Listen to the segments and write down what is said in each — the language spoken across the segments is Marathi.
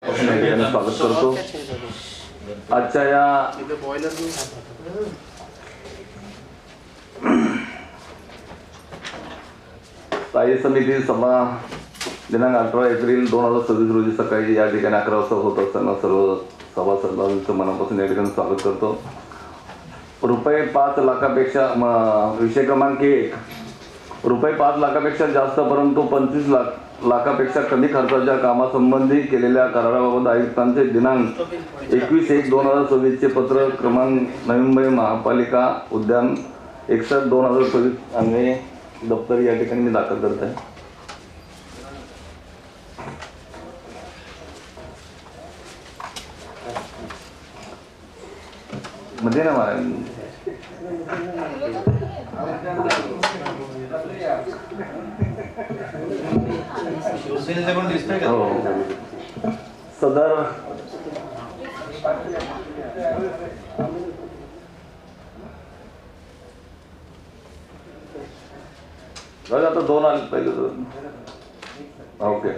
स्वागत करतो। आजच्या या स्थायी समिती सभा दिनांक 18 एप्रिल 2026 रोजी सकाळी या ठिकाणी 11 वाजता होत असताना सर्व सभासदांचं मनापासून या ठिकाणी स्वागत करतो। रुपये 5 लाखापेक्षा विषय क्रमांक 1 रुपये 5 लाखापेक्षा जास्त परंतु 25 लाखापेक्षा कमी खर्चाच्या कामासंबंधी केलेल्या कराराबाबत आयुक्तांचे दिनांक 21/1/2026 चे पत्र क्रमांक नवी मुंबई महापालिका उद्यान 61/2024 अन्वये दप्तर या ठिकाणी मी दाखल करत आहे। मध्ये ना सदर आता 2 आले पहिले ओके।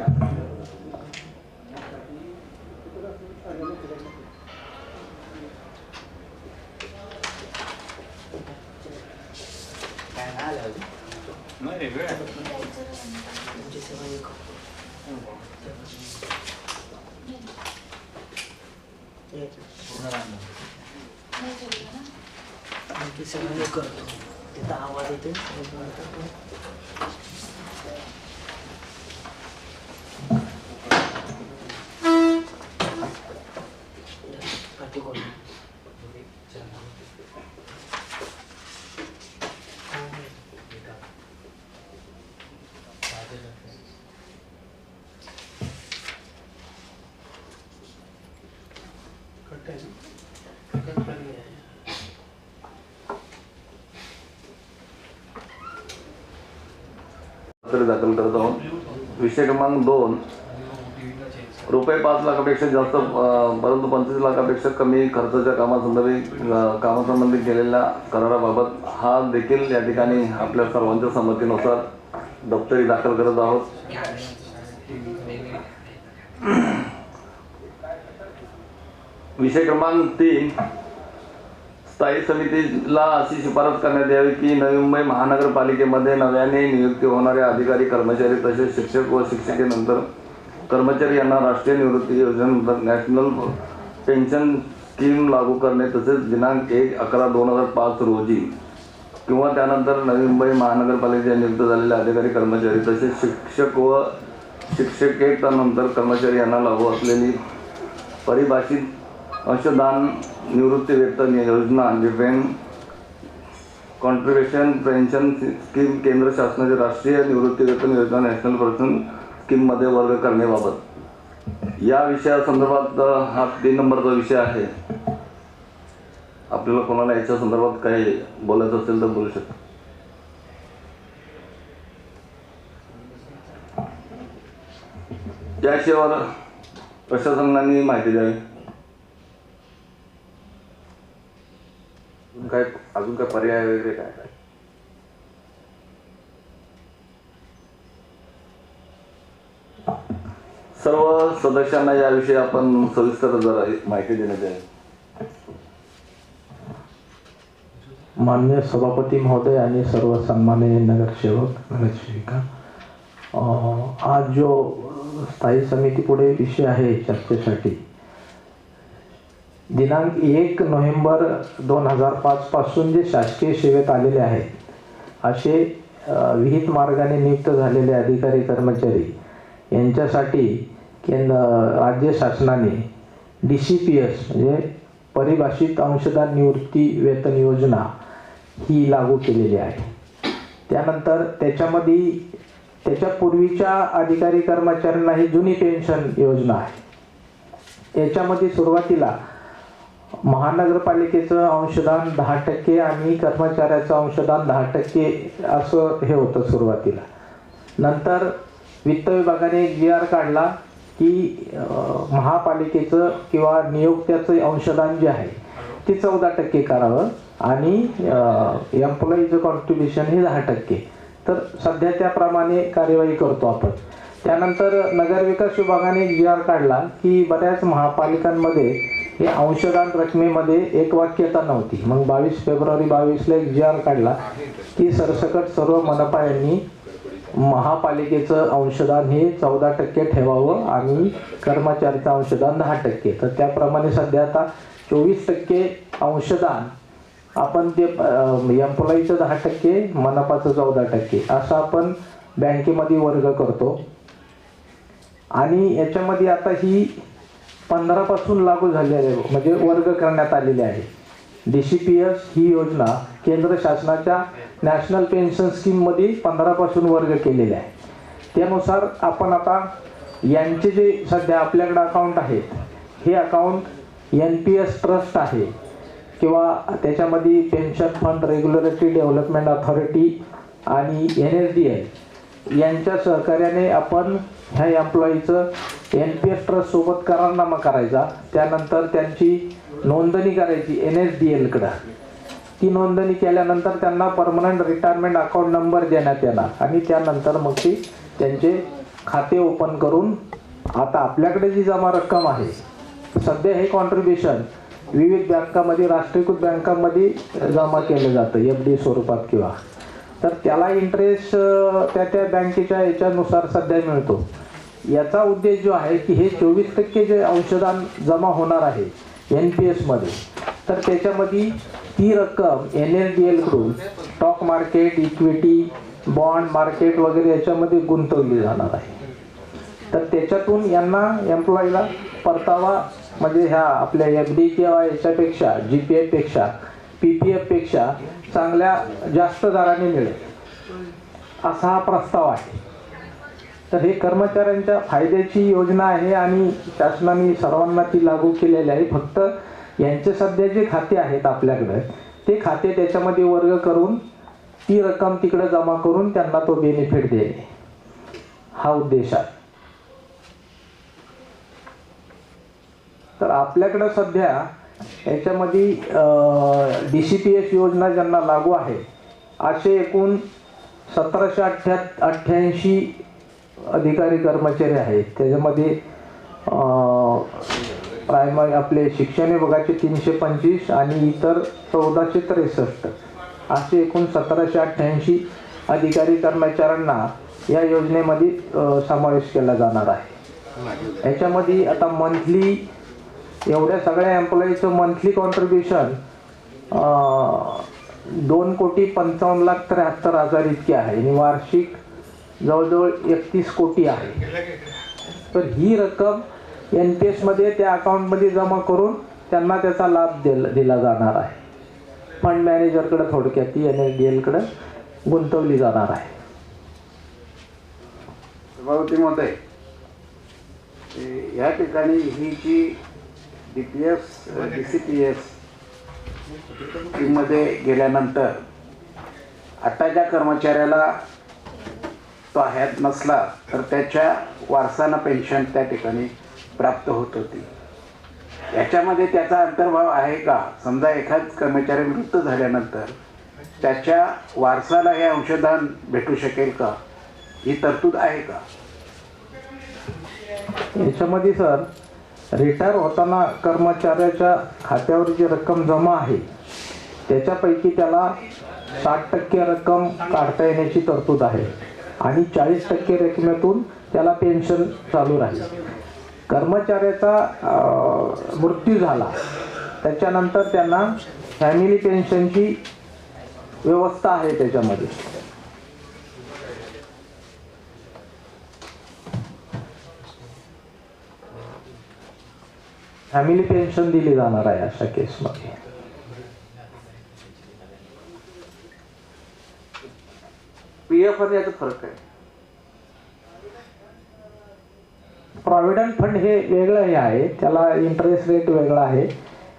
आवाज येते दाखल करत आहोत। विषय क्रमांक 2 रुपये 5 लाखापेक्षा जास्त परंतु 25 लाखापेक्षा कमी खर्चाच्या कामासंबंधी केलेल्या कराराबाबत हा देखील या ठिकाणी आपल्या सर्वांच्या संमतीनुसार दप्तरी दाखल करत आहोत। विषय क्रमांक 3 स्थायी समितीला अशी शिफारस करण्यात यावी की नवी मुंबई महानगरपालिकेमध्ये नव्याने नियुक्ती होणारे अधिकारी कर्मचारी तसेच शिक्षक व शिक्षिकेनंतर कर्मचारी यांना राष्ट्रीय निवृत्ती योजना नॅशनल पेन्शन स्कीम लागू करणे तसेच दिनांक 1/11/2005 रोजी किंवा त्यानंतर नवी मुंबई महानगरपालिकेच्या नियुक्त झालेले अधिकारी कर्मचारी तसेच शिक्षक व शिक्षकेतरानंतर कर्मचारी यांना लागू असलेली परिभाषित अंशदान निवृत्ती वेतन योजना डिफेंड कॉन्ट्रीब्युशन पेन्शन स्कीम केंद्र शासनाची राष्ट्रीय निवृत्ती वेतन योजना नॅशनल पेन्शन स्कीम मध्ये वर्ग करण्याबाबत या विषयासंदर्भात हा 3 नंबरचा विषय आहे। आपल्याला कोणाला याच्या संदर्भात काही बोलायचं असेल तर बोलू शकतो। या विषयावर प्रशासनाने माहिती द्यावी। अजून काय पर्याय वगैरे काय? सर्व सदस्यांना याविषयी आपण सविस्तर जरा माहिती देण्यात यावी। माननीय सभापती महोदय आणि सर्व सन्माननीय नगरसेवक नगरसेविका, आज जो स्थायी समिती पुढे विषय आहे चर्चेसाठी दिनांक 1 नोव्हेंबर 2005 पासून जे शासकीय सेवेत आलेले आहेत असे विहित मार्गाने नियुक्त झालेले अधिकारी कर्मचारी यांच्यासाठी राज्य शासनाने DCPS म्हणजे परिभाषित अंशदान निवृत्ती वेतन योजना ही लागू केलेली आहे। त्यानंतर त्याच्यामध्ये त्याच्या पूर्वीच्या अधिकारी कर्मचाऱ्यांना ही जुनी पेन्शन योजना आहे। याच्यामध्ये सुरुवातीला महानगरपालिकेचं अंशदान 10% आणि कर्मचाऱ्याचं अंशदान 10% असं हे होतं सुरुवातीला। नंतर वित्त विभागाने एक GR काढला की महापालिकेचं किंवा नियोक्त्याचं अंशदान जे आहे ते 14% करावं आणि एम्प्लॉईचं कॉन्ट्रीब्युशन हे 10%। तर सध्या त्याप्रमाणे कार्यवाही करतो आपण। त्यानंतर नगरविकास विभागाने एक GR काढला की बऱ्याच महापालिकांमध्ये हे अंशदान रकमेमध्ये एक वाक्यता नव्हती. मग 22 फेब्रुवारी 22ला एक GR काढला की सरसकट सर्व मनपा यांनी महापालिकेचं अंशदान हे 14% ठेवावं आणि कर्मचाऱ्याचं अंशदान 10%. तर त्याप्रमाणे सध्या आता 24% अंशदान आपण ते एम्प्लॉईचं 10%, मनपाचं 14% असं आपण बँकेमध्ये वर्ग करतो. आणि याच्यामध्ये आता ही 15 पासून लागू झालेली आहे, म्हणजे वर्ग करण्यात आलेले आहे. DCPS ही योजना केंद्र शासनाच्या नॅशनल पेन्शन स्कीममध्ये 15 पासून वर्ग केलेले आहे. त्यानुसार आपण आता यांचे जे सध्या आपल्याकडे अकाउंट आहेत हे अकाउंट NPS ट्रस्ट आहे किंवा त्याच्यामध्ये pension fund regulatory development authority आणि NSDL यांच्या सहकार्याने आपण ह्या एम्प्लॉईचं NPS ट्रस्ट सोबत करारनामा करायचा. त्यानंतर त्यांची नोंदणी करायची NSDL कडे. ती नोंदणी केल्यानंतर त्यांना परमनंट रिटायरमेंट अकाउंट नंबर देण्यात येणार आणि त्यानंतर मग ती त्यांचे खाते ओपन करून आता आपल्याकडे जी जमा रक्कम आहे सध्या हे कॉन्ट्रीब्युशन विविध बँकांमध्ये, राष्ट्रीयकृत बँकांमध्ये जमा केलं जातं FD स्वरूपात किंवा, तर त्याला इंटरेस्ट त्या त्या बँकेच्या याच्यानुसार सध्या मिळतो. याचा उद्देश जो आहे की हे 24% जे अंशदान जमा होणार आहे NPS मध्ये, तर त्याच्यामध्ये ती रक्कम NSDL कडून stock market, equity, bond market वगैरे याच्यामध्ये गुंतवली जाणार आहे. तर त्याच्यातून यांना एम्प्लॉईला परतावा म्हणजे ह्या आपल्या FD किंवा याच्यापेक्षा GPF पेक्षा PPF पेक्षा चांगल्या जास्त दराने मिळेल असा हा प्रस्ताव आहे. तर हे कर्मचाऱ्यांच्या फायद्याची योजना आहे आणि शासनाने सर्वांना ती लागू केलेली आहे. फक्त यांचे सध्या जे खाते आहेत आपल्याकडे ते खाते त्याच्यामध्ये वर्ग करून ती रक्कम तिकडे जमा करून त्यांना तो बेनिफिट देणे हा उद्देश आहे. तर आपल्याकडे सध्या याच्यामध्ये DCPS योजना ज्यांना लागू आहे असे एकूण 1788 अधिकारी कर्मचारी आहेत. त्याच्यामध्ये प्रायमरी आपले शिक्षण विभागाचे 325 आणि इतर 1463 असे एकूण 1788 अधिकारी कर्मचाऱ्यांना या योजनेमध्ये समावेश केला जाणार आहे. याच्यामध्ये आता मंथली एवढ्या सगळ्या एम्प्लॉईचं मंथली कॉन्ट्रीब्युशन 2,55,73,000 इतके आहे आणि वार्षिक जवळजवळ 31 कोटी आहे. तर ही रक्कम NPS मध्ये त्या अकाउंटमध्ये जमा करून त्यांना त्याचा लाभ दिला जाणार आहे. फंड मॅनेजरकडे थोडक्यात ती NSDL कडे गुंतवली जाणार आहे. सभापतीमहोदय, या ठिकाणी ही जी DCPS मध्ये गेल्यानंतर आता ज्या कर्मचाऱ्याला तो हयात नसला तर त्याच्या वारसांना पेन्शन त्या ठिकाणी प्राप्त होत होती. याच्यामध्ये त्याचा अंतर्भाव आहे का? समजा एखाद कर्मचारी मृत्यू झाल्यानंतर त्याच्या वारसाला हे अंशदान भेटू शकेल का? ही तरतूद आहे का? याच्यामध्ये सर रिटायर होताना कर्मचाऱ्याच्या खात्यावर जी रक्कम जमा आहे त्याच्यापैकी त्याला 60% रक्कम काढता येण्याची तरतूद आहे आणि 40% रकमेतून त्याला पेन्शन चालू राहील. कर्मचाऱ्याचा मृत्यू झाला त्याच्यानंतर त्यांना फॅमिली पेन्शनची व्यवस्था आहे. त्याच्यामध्ये फॅमिली पेन्शन दिली जाणार आहे अशा केसमध्ये. PF आणि याचा फरक आहे. प्रॉव्हिडंट फंड हे वेगळं हे आहे, त्याला इंटरेस्ट रेट वेगळा आहे,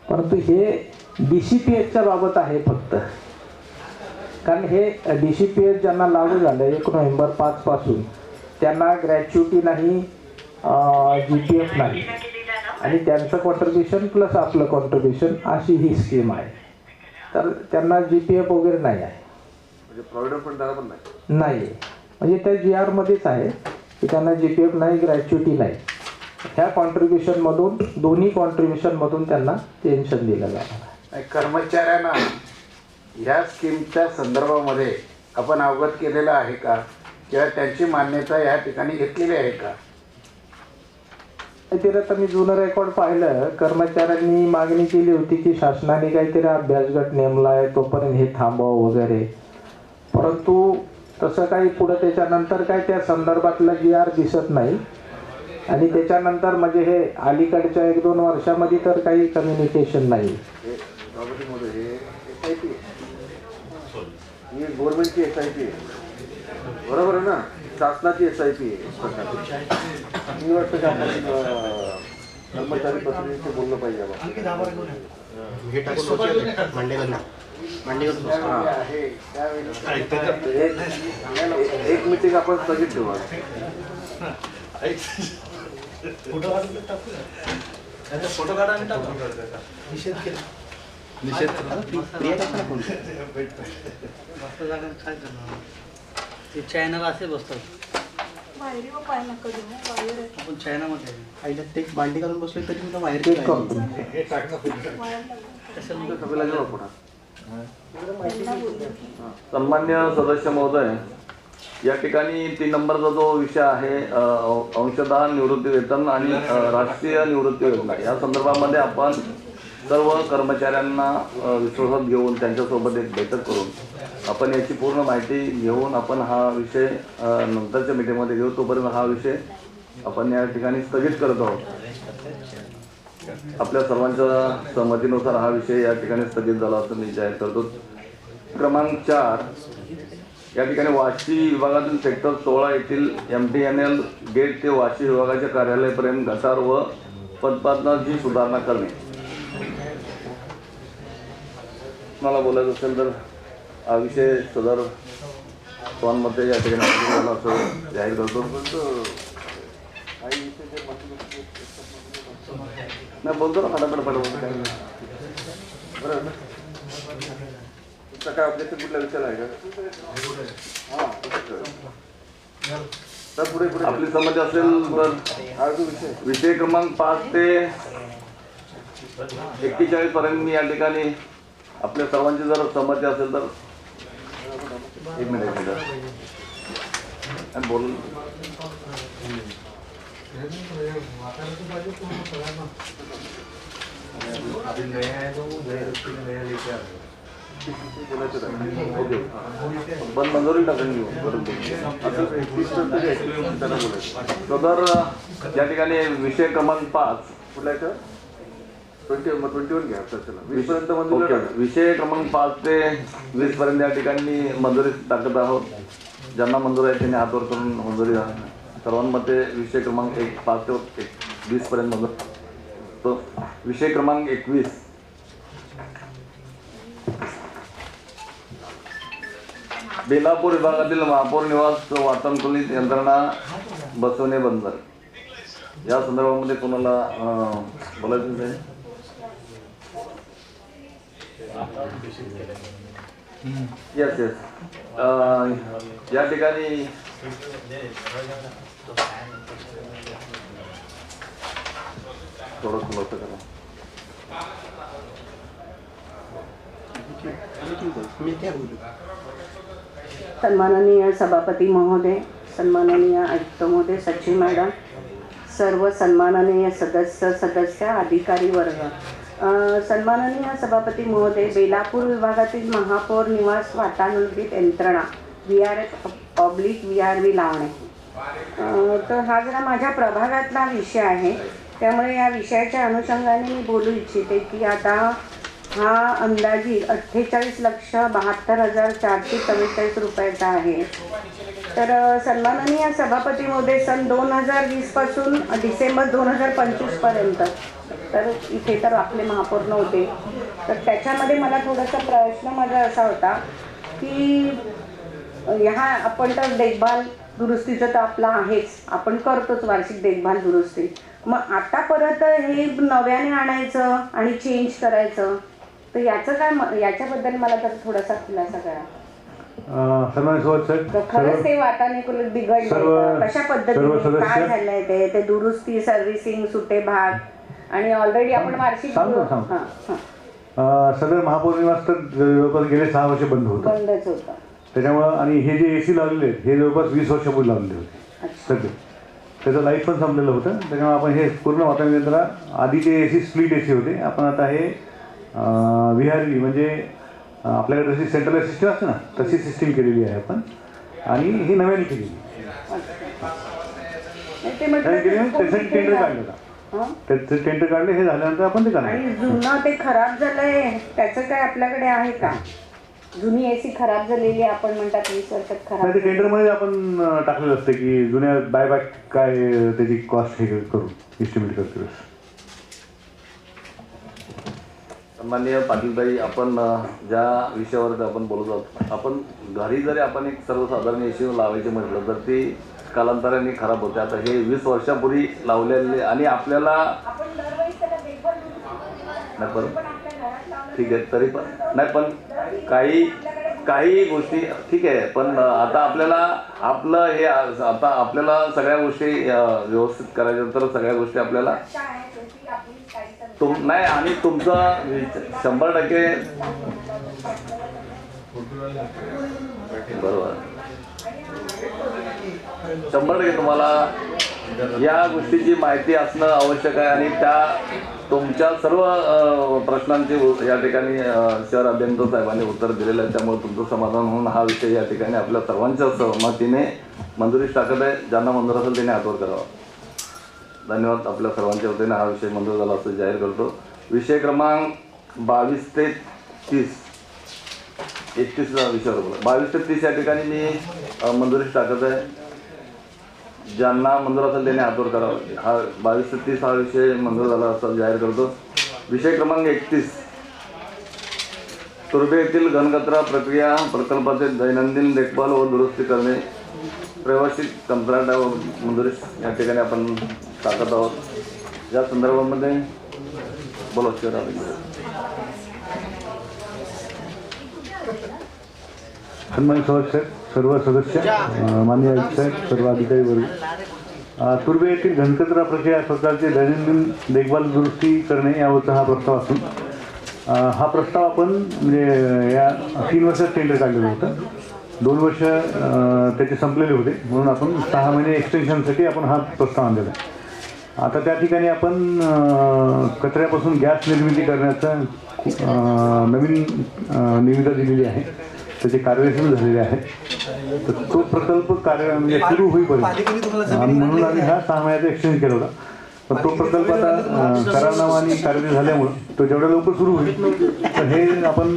परंतु हे DCPSच्या बाबत आहे फक्त. कारण हे DCPS ज्यांना लागू झालं 1 नोव्हेंबर 5 पासून त्यांना ग्रॅच्युटी नाही, GPF नाही आणि त्यांचं कॉन्ट्रीब्युशन प्लस आपलं कॉन्ट्रीब्युशन अशी ही स्कीम आहे. तर त्यांना GPF वगैरे नाही आहे. म्हणजे प्रॉव्हिडंट फंड पण नाही म्हणजे त्या GR मध्येच आहे की त्यांना GPF नाही, ग्रॅच्युटी नाही. ह्या कॉन्ट्रीब्युशनमधून, दोन्ही कॉन्ट्रीब्युशनमधून त्यांना पेन्शन दिलं जाणार. कर्मचाऱ्यांना ह्या स्कीमच्या संदर्भामध्ये आपण अवगत केलेलं आहे का, किंवा त्यांची मान्यता या ठिकाणी घेतलेली आहे का? काहीतरी आता मी जुनं रेकॉर्ड पाहिलं, कर्मचाऱ्यांनी मागणी केली होती की शासनाने काहीतरी अभ्यास गट नेमला आहे, तोपर्यंत हे थांबव वगैरे, परंतु तसं काही पुढं त्याच्यानंतर काय त्या संदर्भातलं GR दिसत नाही. आणि त्याच्यानंतर म्हणजे हे अलीकडच्या 1-2 वर्षामध्ये तर काही कम्युनिकेशन नाही. ही गव्हर्नमेंटची SIP आहे, बरोबर आहे ना, शासनाची SIP आहे. 3 वर्ष कर्मचारी प्रतिनिधीशी बोललं पाहिजे. एक मीटिंग आपण स्थगित ठेवू. फोटो काढा आणि टाकू. निषेध केला. निषेध ते चायनाला असे बसतात. आपण चायनामध्ये आईला ते भांडी घालून बसले तरी तुला बाहेर चेक करतो. सन्मान्य सदस्य महोदय, या ठिकाणी 3 नंबरचा जो विषय आहे अंशदान, निवृत्ती वेतन आणि राष्ट्रीय निवृत्ती योजना, या संदर्भामध्ये आपण सर्व कर्मचाऱ्यांना विश्वासात घेऊन त्यांच्यासोबत एक बैठक करून आपण याची पूर्ण माहिती घेऊन आपण हा विषय नंतरच्या मीटिंगमध्ये घेऊ. तोपर्यंत हा विषय आपण या ठिकाणी स्थगित करत आहोत. आपल्या सर्वांच्या सहमतीनुसार हा विषय या ठिकाणी स्थगित झाला असं मी जाहीर करतो. क्रमांक 4, या ठिकाणी वाशी विभागातील सेक्टर 16 येथील MTNL गेट ते वाशी विभागाच्या कार्यालयापर्यंत गटार व पदपातनाची सुधारणा करणे. मला बोलायचं असेल तर हा विषय सदर स्वांमध्ये या ठिकाणी झाला असं जाहीर करतो. नाही बोलतो ना फटाफट काय बरोबर ना. तुमचा काय ऑब्जेक्शन कुठला विचार आहे का? हां, तर पुढे पुढे आपली संमती असेल तर हा जो विषय विषय क्रमांक 5 ते 41 पर्यंत मी या ठिकाणी आपल्या सर्वांची जर संमती असेल तर 1 मिनिट बोलून पण मंजुरी टाकून घेऊ. सदर या ठिकाणी विषय क्रमांक 5 कुठला आहे? 21 घ्या. चला 20 पर्यंत मंजुरी. विषय क्रमांक 5 ते 20 पर्यंत या ठिकाणी मंजुरी टाकत आहोत. ज्यांना मंजूर आहे त्यांनी हात वर करून मंजुरी द्या. सर्वांमध्ये विषय क्रमांक 5 ते 20 पर्यंत मंजूर. तो विषय क्रमांक 21 बेलापूर विभागातील महापौर निवास वातानुकूलित यंत्रणा बसवणे बंद. या संदर्भामध्ये कोणाला बोलायचं आहे? येस या ठिकाणी थोडं खुलासा करा. सन्माननीय सभापती महोदय, सन्माननीय आयुक्त महोदय, सचिव मॅडम, सर्व सन्माननीय सदस्य अधिकारी वर्ग, सन्माननीय सभापती महोदय, बेलापूर विभागातील महापौर निवास वातानुकूलित यंत्रणा VRV लावणे, तर हा जरा माझ्या प्रभागातला विषय आहे. त्यामुळे या विषयाच्या अनुषंगाने मी बोलू इच्छिते की आता हा अंदाजी 48,72,444 रुपयाचा आहे. तर सन्माननीय सभापती महोदय, सन 2020 पासून डिसेंबर 2025 पर्यंत तर इथे तर आपले महापौर नव्हते. तर त्याच्यामध्ये मला थोडासा प्रश्न माझा असा होता की ह्या आपण तर देखभाल दुरुस्तीचं तर आपलं आहेच, आपण करतोच वार्षिक देखभाल दुरुस्ती. मग आता परत हे नव्याने आणायचं आणि चेंज करायचं, तर याचं काय, याच्याबद्दल मला तर थोडासा खुलासा करा. सन्माननीय सोबत तर सर खरंच ते वातानुकूलित बिघडलंय सर्व- का? कशा सर्व पद्धतीने सदस्य- काय झालंय ते दुरुस्ती, सर्व्हिसिंग, सुटे भाग आणि ऑलरेडी आपण वार्षिक सांगतो. हां, हां, सदर महापौर निवास तर जवळपास गेले 6 वर्ष बंद होतं. बंदच होतं. त्याच्यामुळं आणि हे जे AC लावलेले आहेत हे जवळपास 20 वर्षापूर्वी लावलेले होते अच्छा. सध्या. त्याचं लाईफ पण संपलेलं होतं. त्याच्यामुळे आपण हे पूर्ण वातावरण आधीचे AC स्प्लिट AC होते. आपण आता हे विहारी म्हणजे आपल्याकडे जशी सेंट्रलाइज सिस्टीम असते ना तशी सिस्टीम केलेली आहे आपण आणि ही नव्याने केलेली ते म्हटलं केली ते त्यासाठी कुठे टेंडर झालं? काढलं होतं. हं? त्याचं टेंडर काढले हे झाल्यानंतर आपण ते करणार. आणि जुनं ते खराब झालंय त्याचं काय आपल्याकडे आहे का? जुनी AC खराब झालेली आपण म्हणतात 20 वर्षात खराब नाही ते टेंडरमध्ये आपण टाकलेलं असतं की जुन्या बायबॅक काय त्याची कॉस्ट हे करू एस्टिमेट करतो. सन्माननीय पाटीलताई, आपण ज्या विषयावर आपण बोलत आहोत, आपण घरी जरी आपण एक सर्वसाधारण AC लावायचे म्हटलं तर ती कालांतराने खराब होते. आता हे 20 वर्षापूर्वी लावलेले आणि आपल्याला नाही पण ठीक आहे तरी पण नाही पण काही गोष्टी ठीक आहे पण आता आपल्याला आपलं हे आता आपल्याला सगळ्या गोष्टी व्यवस्थित करायच्या तर सगळ्या गोष्टी आपल्याला नाही आणि तुमचं 100% बरोबर 100% तुम्हाला या गोष्टीची माहिती असणं आवश्यक आहे आणि त्या तुमच्या सर्व प्रश्नांची या ठिकाणी शहर अभियंता साहेबांनी उत्तर दिलेलं आहे. त्यामुळे तुमचं समाधान होऊन हा विषय या ठिकाणी आपल्या सर्वांच्या सहमतीने मंजुरीस टाकत आहे. ज्यांना मंजूर असेल त्यांनी हातवर करावा. धन्यवाद. आपल्या सर्वांच्या वतीने हा विषय मंजूर झाला असं जाहीर करतो. विषय क्रमांक 22 ते 30 31 विषयावर बोला. 22 ते 30 या ठिकाणी मी मंजुरीस टाकत आहे. ज्यांना मंजूर असेल त्यांनी हातवर करावा. हा 22 ते 30 हा विषय मंजूर झाला असं जाहीर करतो. विषय क्रमांक 31 तुर्भे येथील घनकचरा प्रक्रिया प्रकल्पाचे दैनंदिन देखभाल व दुरुस्ती करणे प्रवासी कंत्राटावर मंजुरी या ठिकाणी आपण टाकत आहोत. या संदर्भामध्ये बोला सन्मानित सदस्य सर्व सदस्य माननीय आयुक्त साहेब सर्व अधिकारी वर्ग तुर्भे येथील घनकचरा प्रक्रिया प्रकारचे दैनंदिन देखभाल दुरुस्ती करणे यावरचा हा प्रस्ताव असून हा प्रस्ताव आपण म्हणजे या 3 वर्षात टेंडर काढलेलं होतं. 2 वर्ष त्याचे संपलेले होते म्हणून आपण 6 महिने एक्सटेन्शनसाठी आपण हा प्रस्ताव आणलेला आहे. आता त्या ठिकाणी आपण कचऱ्यापासून गॅस निर्मिती करण्याचा नवीन निविदा दिलेली आहे. त्याचे कार्यवाही सुरू झालेले आहे. तर तो प्रकल्प म्हणजे सुरू होईपर्यंत आणि म्हणून आम्ही हा 6 महिन्याचा एक्सटेंड केला होता. पण तो प्रकल्प आता करारनामा आणि कार्यवाही झाल्यामुळं तो जेवढ्या लवकर सुरू होईल तर हे आपण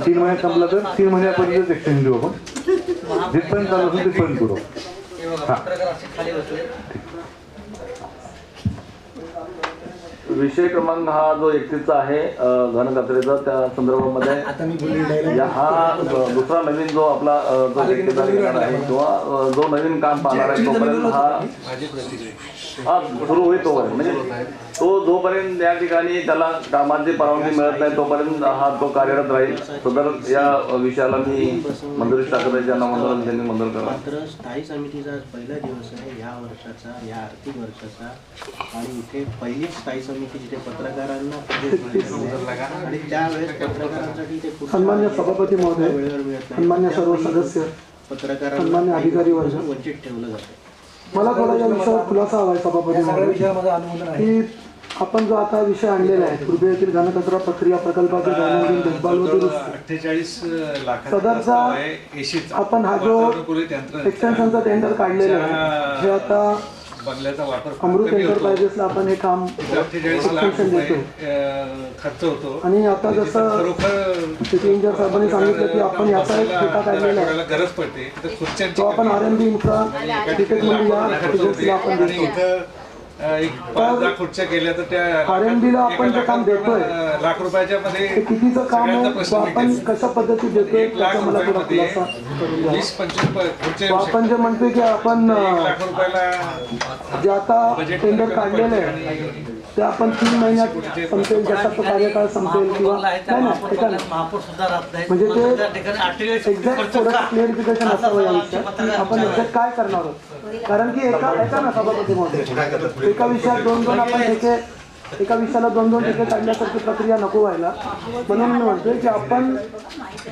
3 महिन्यात संपला तर 3 महिन्यापर्यंतच एक्सटेंड देऊ आपण. जिथपर्यंत चालू असेल तिथपर्यंत करू. विषय क्रमांक हा जो 31 आहे घनकचऱ्याचा त्या संदर्भामध्ये हा दुसरा नवीन जो आपला जो ठेकेदार येणार आहे किंवा जो नवीन काम पाहणार आहे तोपर्यंत हा सुरू होईल तोपर्यंत म्हणजे तो जोपर्यंत या ठिकाणी त्याला कामाची परवानगी मिळत नाही तोपर्यंत हा तो कार्यरत राहील. सदर या विषयाला मी मंजुरी टाकत आहे. ज्यांना मंजूर त्यांनी मंजूर करा. मात्र स्थायी समितीचा पहिला दिवस आहे या वर्षाचा या आर्थिक वर्षाचा आणि इथे पहिलीच स्थायी समिती जिथे पत्रकारांना आणि त्यावेळेस पत्रकारांसाठी ते सन्मान्य सभापती महोदय, वेळेवर मिळत नाही. सन्मान्य सर्व सदस्य, पत्रकारांना सन्मान्य अधिकारी वर्ग, वंचित ठेवलं जातं. मला थोडा या विषयावर खुलासा हवा आहे सभापती महोदय की आपण जो आता विषय आणलेला आहे तुर्भे येथील घनकचरा प्रक्रिया प्रकल्पाचे दैनंदिन देखभाल व दुरुस्ती 48 लाख सदरचा आपण हा जो एक्सटेन्शनचा टेंडर काढलेला आहे हे आता बंगल्याचा वापर अमृत एंटरप्राइजेसला आपण हे काम 48 लाख एक्सटेन्शन देतो खर्च होतो. आणि आता जसं सिटी इंजिनियर साहेबांनी सांगितलं की आपण याचा एक ठेका काढलेला आहे गरज पडते तर खुर्च्यांची तो आपण RMB इन्फ्रा क्रिकेटमध्ये या एजन्सीला आपण देतो. एक 5 लाख खुर्च्या केल्या तर त्या RMB ला आपण जे काम देतोय लाख रुपयाच्या मध्ये ते कितीचं काम आहे तो आपण कशा पद्धतीत देतोय त्याचा मला थोडा खुलासा करून द्या. 20-25 खुर्च्या तो आपण जे म्हणतोय की आपण लाख रुपयाला जे आता टेंडर काढलेलं आहे ते आपण 3 महिन्यात संपेल, जसा तो कार्यकाळ संपेल किंवा नाही ना ऐका ना, महापौर सुद्धा राहत नाही म्हणजे त्या ठिकाणी आर्टिकल एक्झॅक्ट थोडं क्लिअरिफिकेशन असावं या विषयात की आपण एक्झॅक्ट काय करणार आहोत. कारण की ऐका ना सभापती महोदय, एका विषयात 2-2 आपण ठेके, एका विषयाला 2-2 ठेके काढण्यासारखी प्रक्रिया नको व्हायला. म्हणून मी म्हणतोय की आपण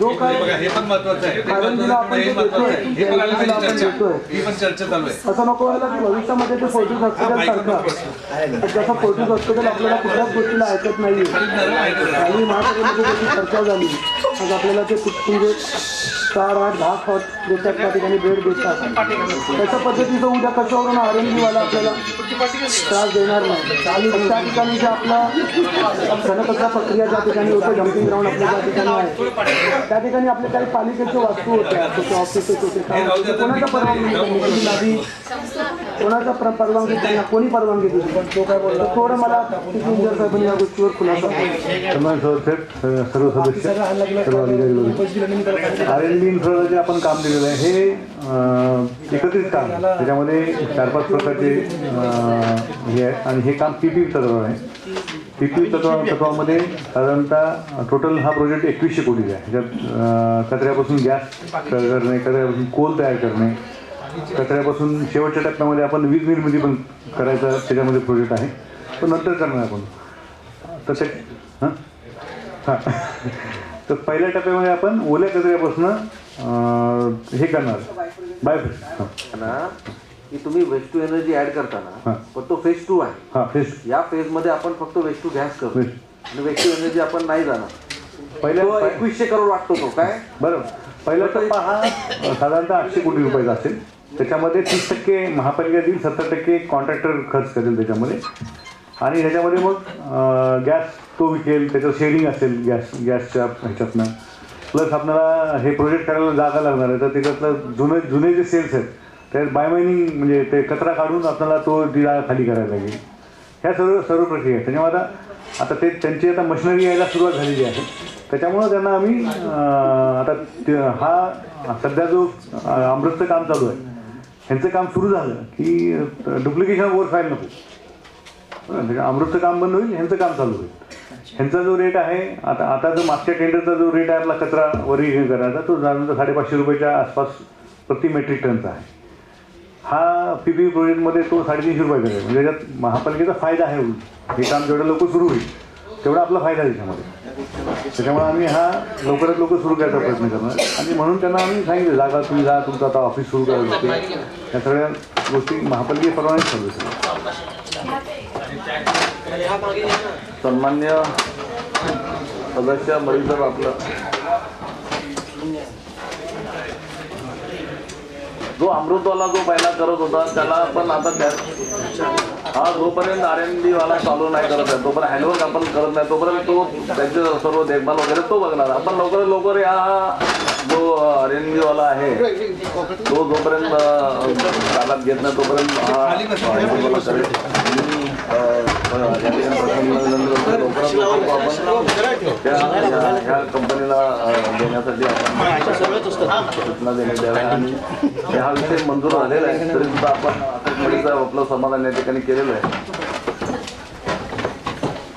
जो काय बघा, हे पण महत्वाचं आहे. आरएनबीला आपण हे जे महत्वाचं आहे. हे पण आलं देतोय, पाहिजे चर्चा. देतोय, ही पण चर्चा चालू आहे. असं नको व्हायला की भविष्यामध्ये ते फोर्टिस हॉस्पिटल सारखं जसं फोर्टिस हॉस्पिटल आपल्याला कुठल्याच गोष्टीला ऐकत नाही आणि महासभेमध्ये त्याची चर्चा झाली. आज आपल्याला ते म्हणजे 4, 8, 10 खत देतात, त्या ठिकाणी बेड देतात. तशा पद्धतीचं उद्या कशावरून आरएनबीवाला आपल्याला त्रास देणार नाही. त्या ठिकाणी जे आपला घनकचरा प्रक्रिया ज्या ठिकाणी होतं, डम्पिंग ग्राउंड आपल्या ज्या ठिकाणी आहे, त्या ठिकाणी आपल्या काही पालिकेच्या वास्तू होत्या, त्याचे ऑफिसेस होते, काय होते, कोणाच्या परवानगी त्यांनी लादी, कोणाच्या परवानगी त्यांना कोणी परवानगी दिली. पण तो काय बोलला, थोडं मला इंजिनियर साहेबांनी या गोष्टीवर खुलासा सर्व सदस्य, सर्व अधिकारी, आरएनबी इन्फ्राचं जे आपण काम दिलेलं आहे हे एकत्रित काम, त्याच्यामध्ये 4-5 प्रकारचे हे आहे आणि हे काम PPP तत्वावर आहे. PPP तत्वामध्ये साधारणतः टोटल हा प्रोजेक्ट 2100 कोटीचा आहे. ह्याच्यात कचऱ्यापासून गॅस करणे, कचऱ्यापासून कोल तयार करणे, कचऱ्यापासून शेवटच्या टप्प्यामध्ये आपण वीज निर्मिती पण करायचा त्याच्यामध्ये प्रोजेक्ट आहे. पण नंतर करणार आपण तर ते हां तर पहिल्या टप्प्यामध्ये आपण ओल्या कचऱ्यापासून हे करणार बायोफ्रेश ना की तुम्ही वेस्ट टू एनर्जी ऍड करताना, पण तो फेज 2 आहे. हां फेस या फेज मध्ये आपण फक्त वेस्ट टू गॅस करतो आणि वेस्ट टू एनर्जी आपण नाही जाणार. पहिल्या 2100 करोड वाटतो तो काय बरं. पहिला टप्पा हा साधारणतः 800 कोटी रुपयाचा असेल. त्याच्यामध्ये 30% महापालिका देईल, 70% कॉन्ट्रॅक्टर खर्च करेल त्याच्यामध्ये. आणि ह्याच्यामध्ये मग गॅस तो विकेल, त्याचं शेअरिंग असेल गॅसच्या ह्याच्यातनं. प्लस आपल्याला हे प्रोजेक्ट करायला जागा लागणार आहे, तर त्याच्यातलं जुने जे सेल्स आहेत ते बाय मायनिंग म्हणजे ते कचरा काढून आपल्याला तो ती जागा खाली करायला लागेल. ह्या सर्व प्रक्रिया आहेत. त्याच्यामुळे आता ते त्यांची आता मशिनरी यायला सुरुवात झालेली आहे. त्याच्यामुळं त्यांना आम्ही आता हा सध्या जो अमृतचं काम चालू आहे ह्यांचं काम सुरू झालं की डुप्लिकेशन वर फाईल नको, अमृतचं काम बंद होईल, ह्यांचं काम चालू होईल. ह्यांचा जो रेट आहे आता जो मागच्या टेंडरचा जो रेट आहे आपला कचरा वर्गीकरण करायचा तो साधारणतः 550 रुपयाच्या आसपास प्रति मेट्रिक टनचा आहे. हा PPP प्रोजेक्टमध्ये तो 350 रुपयाचा आहे. म्हणजे त्याच्यात महापालिकेचा फायदा आहे. हे काम जेवढं लवकर सुरू होईल तेवढा आपला फायदा आहे त्याच्यामध्ये. त्याच्यामुळे आम्ही हा लवकरात लवकर सुरू करायचा प्रयत्न करणार आणि म्हणून त्यांना आम्ही सांगितलं जागा तुम्ही जा, तुमचं आता ऑफिस सुरू करायला लागते. या सगळ्या गोष्टी महापालिके परवानगी चालू आहेत. सन्मान्य सदस्य मरीजर आपलं जो अमृतवाला जो पहिला करत होता त्याला पण आता हा जोपर्यंत RNB वाला चालू नाही करत आहे तोपर्यंत हँडवर्क आपण करत नाही तोपर्यंत तो त्याचे सर्व देखभाल वगैरे तो बघणार. आपण लवकरात लवकर या जो RNB वाला आहे तो जोपर्यंत ताब्यात घेत नाही तोपर्यंत हा हँडवर्क करेल. ह्या कंपनीला देण्यासाठी आपण सूचना देण्यात याव्या आणि हा विषय मंजूर झालेला आहे तरी सुद्धा आपण आपलं समाधान या ठिकाणी केलेलं आहे.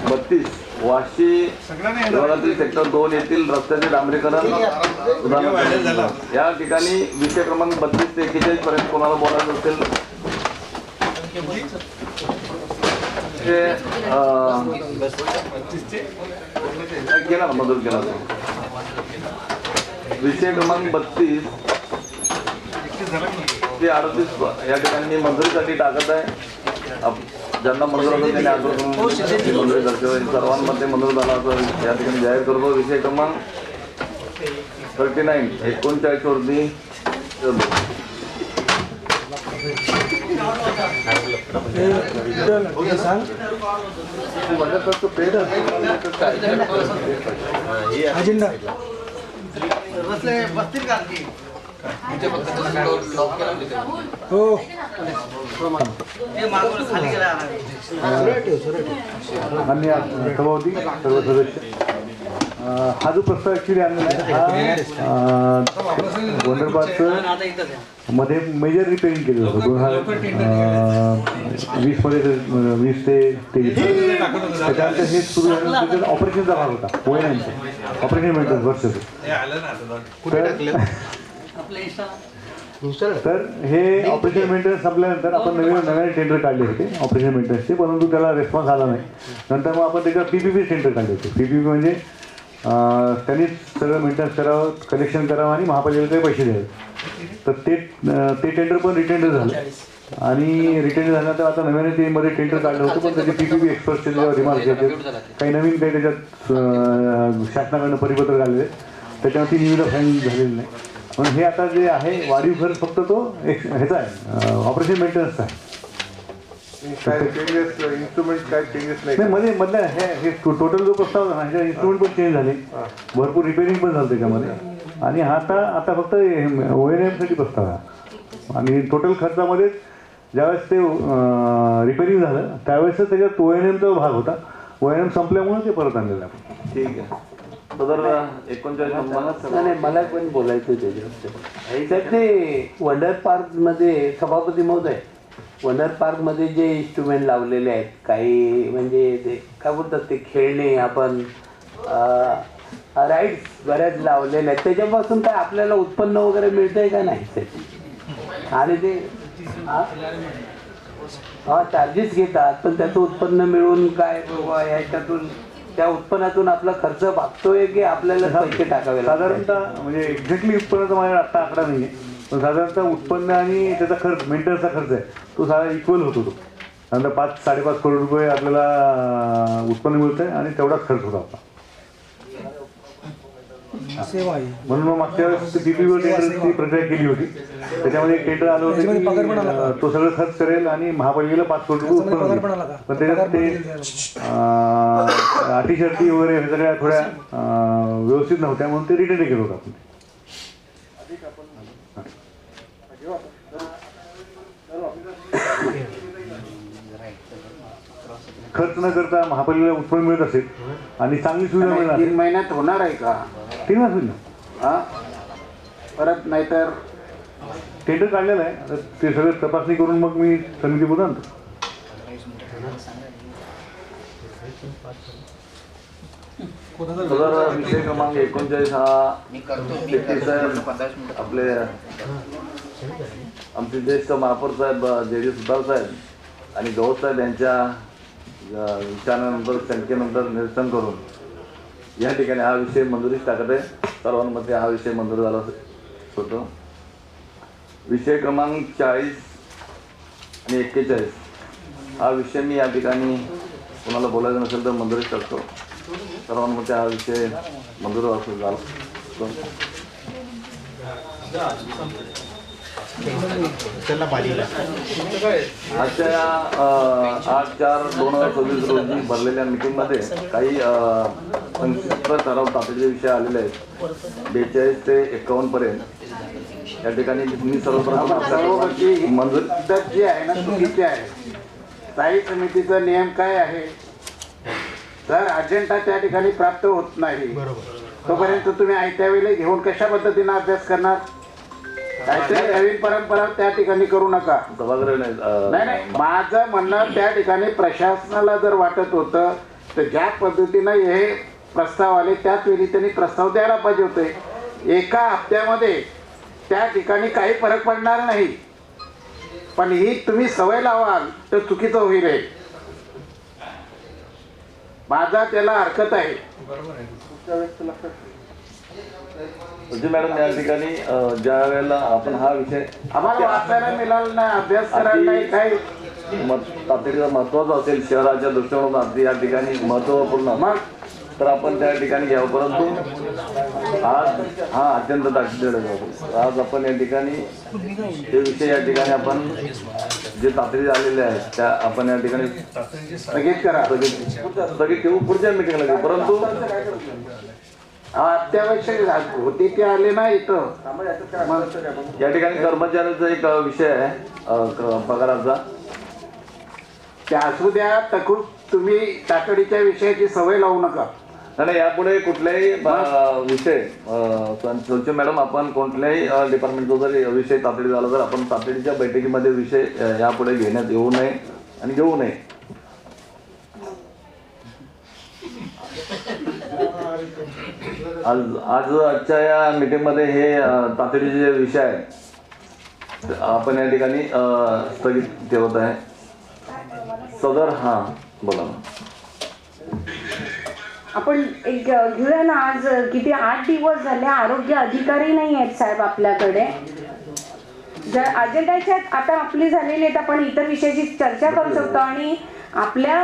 32 वाशी विभागातील सेक्टर 2 येथील रस्त्याचे डांबरीकरण या ठिकाणी विषय क्रमांक 32 ते 41 पर्यंत कोणाला बोलायचं असेल केला मंजूर केला. विषय क्रमांक 32 ते 38 या ठिकाणी मंजुरीसाठी टाकत आहे. ज्यांना मंजूर असेल त्यांनी आग्रह करून मंजुरी करते. सर्वांमध्ये मंजूर झाला असं या ठिकाणी जाहीर करतो. विषय क्रमांक 39 39 वरती अजेंडा हो माननीय सभापती सर्व सदस्य हा जो प्रस्ताव ॲक्च्युली आणलेला आहे हा वंडरपार्कचं आता इथंच आहे. मध्ये मेजर रिपेअरिंग केलं होतं 2020 मध्ये 20 ते 23. त्याच्यानंतर हे सुरू झाल्यानंतर ऑपरेशनचा भाग होता ONMचा ऑपरेशन मेंटेनन्स वर्षाचं. हे आलं ना आता तर आपलं इंस्टा तर हे ऑपरेशन मेंटेनन्स संपल्यानंतर आपण नव्याने टेंडर काढले होते ऑपरेशन मेंटेनन्सचे, परंतु त्याला रिस्पॉन्स आला नाही. नंतर मग आपण त्याच्यावर PPP टेंडर काढले होते. PPP म्हणजे त्यांनी सगळं मेंटेनन्स करावं, कलेक्शन करावं आणि महापालिकेला काही पैसे द्यावे. तर ते टेंडर पण रिटेंडर झालं आणि रिटेंडर झाल्यानंतर आता नव्याने ते मध्ये टेंडर काढलं होतं, पण त्याचे PPP एक्सपर्टचे जेव्हा रिमार्क्स येते काही नवीन काही त्याच्यात शासनाकडनं परिपत्रक आलेले त्याच्यावरती निविदा फाईन झालेली नाही. पण हे आता जे आहे वाढीव खर्च फक्त तो ह्याचा आहे ऑपरेशन मेंटेनन्सचा आहे. काय चेंजेस इन्स्ट्रुमेंट काय चेंजेस नाही नाही मध्ये मधल्या हे टोटल जो प्रस्ताव होता ना ह्याच्या इन्स्ट्रुमेंट पण चेंज झाले, भरपूर रिपेअरिंग पण झालं त्याच्यामध्ये. आणि हा आता फक्त ONMसाठी प्रस्ताव आहे आणि टोटल खर्चामध्ये ज्यावेळेस ते रिपेअरिंग झालं त्यावेळेस त्याच्यात ONMचा भाग होता. ONM संपल्यामुळे ते परत आणलेलं आपण. ठीक आहे. तर 39 नाही मला पण बोलायचं त्याच्यावर. ते वंडर पार्कमध्ये सभापती महोदय, वंडर पार्कमध्ये जे इन्स्ट्रुमेंट लावलेले आहेत काही म्हणजे ते काय बोलतात ते खेळणे आपण राईड्स बऱ्याच लावलेल्या आहेत, त्याच्यापासून काय आपल्याला उत्पन्न वगैरे मिळतंय का नाही त्याची? आणि ते चार्जेस घेतात पण त्याचं उत्पन्न मिळून काय याच्यातून त्या उत्पन्नातून आपला खर्च भागतोय की आपल्याला पैसे टाकावे साधारणतः म्हणजे एक्झॅक्टली उत्पन्नाचा माझ्या आत्ता आकडा नाही आहे, पण साधारणतः उत्पन्न आणि त्याचा खर्च मेंटेनन्सचा खर्च आहे तो साधा इक्वल होतो. तो नंतर 5-5.5 करोड रुपये आपल्याला उत्पन्न मिळतं आहे आणि तेवढाच खर्च होता आपला. म्हणून मग मागच्या वेळेस PPP टेंडरची प्रक्रिया केली होती. त्याच्यामध्ये एक टेंडर आलं होतं की तो सगळं खर्च करेल आणि महापालिकेला 5 करोड रुपये उत्पन्न देईल. पण त्याच्यात ते अटी शर्ती वगैरे हे सगळ्या थोड्या व्यवस्थित नव्हत्या म्हणून ते रिटेंड केलं होतं आपण. खर्च न करता महापालिकेला उत्पन्न मिळत असेल आणि चांगली सुविधा मिळणार 3 महिन्यात होणार आहे का? 3 महिन्यात होईल ना. हा परत नाहीतर टेंडर काढलेलं आहे, आता ते सगळं तपासणी करून मग मी समितीमध्ये आणतो. विषय क्रमांक 39 हा शेट्टी साहेब आपले आमचे ज्येष्ठ महापौर साहेब JD सुतार साहेब आणि गौर साहेब यांच्या विचारानंतर शंकेनंतर निरसन करून या ठिकाणी हा विषय मंजुरीस टाकत आहे. सर्वांमध्ये हा विषय मंजूर झाला होतो. विषय क्रमांक 40 आणि 41 हा विषय मी या ठिकाणी कोणाला बोलायचं नसेल तर मंजुरीस टाकतो. सर्वांमध्ये हा विषय मंजूर झाला. आजच्या 8/4/2024 रोजी भरलेल्या मीटिंगमध्ये काही संक्षिप्त ठराव तातडीचे विषय आलेले आहेत 42 ते 51 पर्यंत. या ठिकाणी मी सर्वप्रथम मंजूर जी आहे ना चुकीची आहे. स्थायी समितीचा नियम काय आहे? जर अजेंडा त्या ठिकाणी प्राप्त होत नाही तोपर्यंत तुम्ही आयत्या वेळेला घेऊन कशा पद्धतीने अभ्यास करणार? काहीतरी नवीन परंपरा त्या ठिकाणी करू नका. नाही माझं म्हणणं त्या ठिकाणी प्रशासनाला जर वाटत होतं तर ज्या पद्धतीनं हे प्रस्ताव आले त्याच वेळी त्यांनी प्रस्ताव द्यायला पाहिजे होते. एका हप्त्यामध्ये त्या ठिकाणी काही फरक पडणार नाही, पण ही तुम्ही सवय लावाल तर चुकीचं होईल. माझा त्याला हरकत आहे. मॅडम या ठिकाणी ज्या वेळेला आपण हा विषय आम्हाला वाचायला मिळाला नाही, अभ्यास करायला नाही, काही तातडीचा महत्वाचा असेल शहराच्या दृष्टिकोनातून या ठिकाणी महत्वपूर्ण मग तर आपण त्या ठिकाणी घ्यावं. परंतु आज हा अत्यंत तातडीचा होतो. आज आपण या ठिकाणी हे विषय या ठिकाणी आपण जे तातडी आलेले आहेत त्या आपण या ठिकाणी स्थगित करा. स्थगित ठेवू पुढच्या मिटिंगला घेऊ. परंतु अत्यावश्यक होते ते आले नाही इथं. या ठिकाणी कर्मचाऱ्याचा एक विषय आहे पगाराचा. ते असू द्या. तर खूप तुम्ही तातडीच्या विषयाची सवय लावू नका. नाही यापुढे कुठल्याही विषय संच मॅडम आपण कुठल्याही डिपार्टमेंटचा जरी विषय तातडी झाला तर आपण तातडीच्या बैठकीमध्ये विषय यापुढे घेण्यात येऊ नये आणि घेऊ नये. आजच्या या मीटिंगमध्ये हे तातडीचे जे विषय आहे आपण या ठिकाणी स्थगित ठेवत आहे. सदर हां बोला. आपण एक घेऊया ना. आज किती 8 दिवस झाले आरोग्य अधिकारी नाही आहेत साहेब आपल्याकडे. जर अजेंड्याच्या आता आपली झालेली आहेत आपण इतर विषयाची चर्चा करू शकतो. आणि आपल्या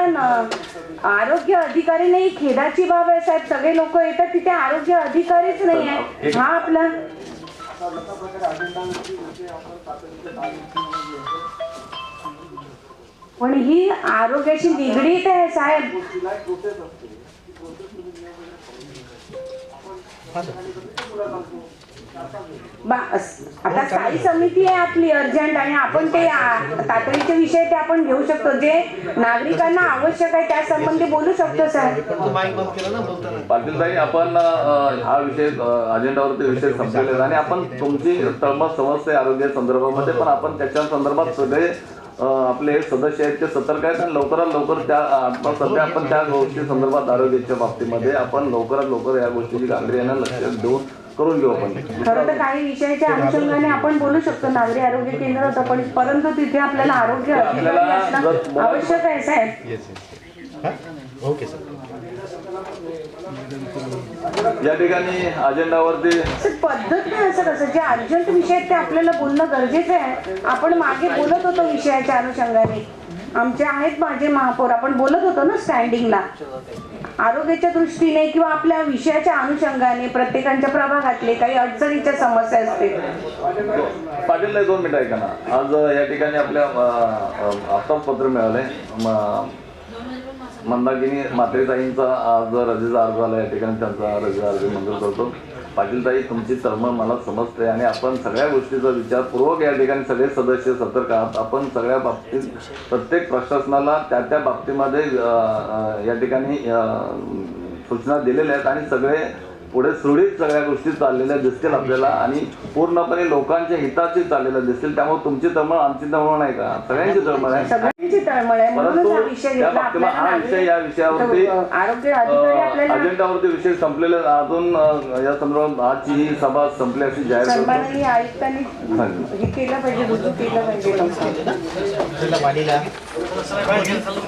आरोग्य अधिकारी नाही, खेदाची बाब आहे साहेब. सगळे लोक येतात तिथे आरोग्य अधिकारीच नाही आहे. हा आपला पण ही आरोग्याशी निगडीत आहे साहेब. आता स्थायी समिती आहे आपली अर्जंट आणि आपण ते तातडीचे विषय ते आपण घेऊ शकतो. जे नागरिकांना आवश्यक आहे त्या संबंधी बोलू शकतो साहेब. पाटीलताई आपण हा विषय अजेंडावरती विषय संपलेले आणि आपण तुमची तळमळ समजते आरोग्य संदर्भामध्ये पण आपण त्याच्या संदर्भात सगळे आपले सदस्य आहेत ते सतर्क आहेत आणि लवकरात लवकर त्या सध्या आपण त्या गोष्टी संदर्भात आरोग्याच्या बाबतीमध्ये आपण लवकरात लवकर या गोष्टीची गांभीर्याने लक्ष देऊन करून घेऊ. आपण खरं तर काही विषयाच्या अनुषंगाने आपण बोलू शकतो नागरी आरोग्य केंद्र होतं पण परंतु तिथे आपल्याला आरोग्य अधिकारी असणं आवश्यक आहे साहेब. Okay sir. या ठिकाणी अजेंडावरती पद्धत नाही. असं कसं जे अर्जंट विषय आहेत ते आपल्याला बोलणं गरजेचं आहे. आपण मागे बोलत होतो विषयाच्या अनुषंगाने. आमचे आहेत माझे महापौर, आपण बोलत होतो ना स्टँडिंगला आरोग्याच्या दृष्टीने किंवा आपल्या विषयाच्या अनुषंगाने प्रत्येकाच्या प्रभागातले काही अडचणीच्या समस्या असतील. पाटील 2 मिनिटं ऐका ना. आज या ठिकाणी आपल्या आत्ताच पत्र मिळालंय मंदाकिनी म्हात्रेताईंचा आज रजेचा अर्ज आला. या ठिकाणी त्यांचा रजेचा अर्ज मंजूर करतो. पाटीलताई तुमची तळमळ मला समजते आणि आपण सगळ्या गोष्टीचा विचारपूर्वक या ठिकाणी सगळे सदस्य सतर्क आहात. आपण सगळ्या बाबतीत प्रत्येक प्रशासनाला त्या बाबतीमध्ये या ठिकाणी सूचना दिलेल्या आहेत आणि सगळे पुढे सुरळीत सगळ्या गोष्टी चाललेल्या दिसतील आपल्याला आणि पूर्णपणे लोकांच्या हिताची चाललेल्या दिसतील. त्यामुळे तुमची तळमळ आमची तळमळ नाही का, सगळ्यांची तळमळ आहे. सगळ्यांची तळमळ आहे. परंतु त्या बाबतीत हा विषय या विषयावरती आरोग्य अधिकारी अजेंडावरती विषय संपलेले अजून या संदर्भात आजची ही सभा संपली अशी जाहीर करतो. सन्माननीय आयुक्तांनी हे केलं पाहिजे, रुजू केलं पाहिजे.